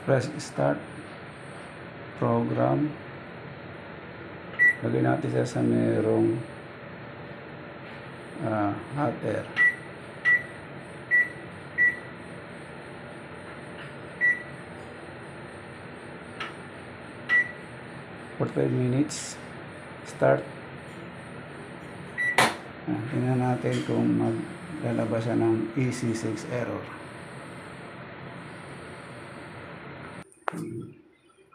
Press start program. Lagyan natin siya sa merong hot air. For 5 minutes. Start. Tingnan natin kung maglalabas siya ng EC6 error.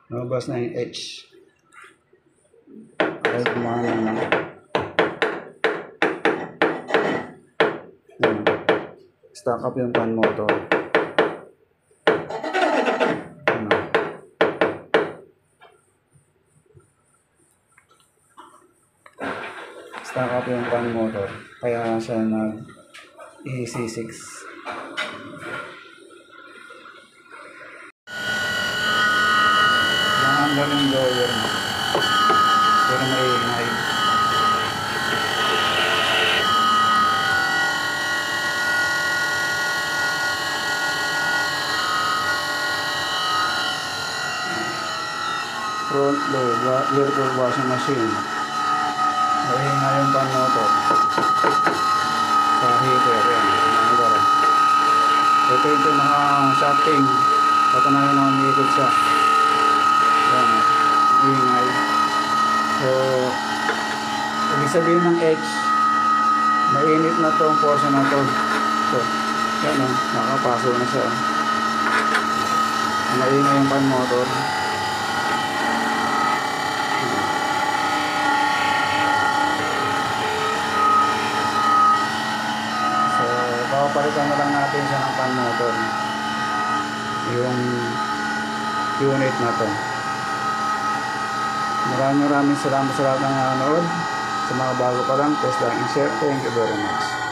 Lumabas na yung H. Ay, kumana na. Stack up yung fan motor. Stack up yung fan motor. Kaya siya nag EC6. Galing blower na. Pero maingay. Front load, virtual washing machine. Maingay yung pan motor. Sa heater, yan. Ito yung mga shocking. Patunayan na umiikot siya. Yan, ingay. So, ibig sabihin ng H, mainit na to ang portion na to. So, yan o, nakapaso na siya. Maingay yung pan motor. So, papalitan na lang natin siya ng pan motor. Yung unit na to. Maraming salamat sa lahat ng nanonood. Sa mga bago pa lang, press like and share. Thank you very much.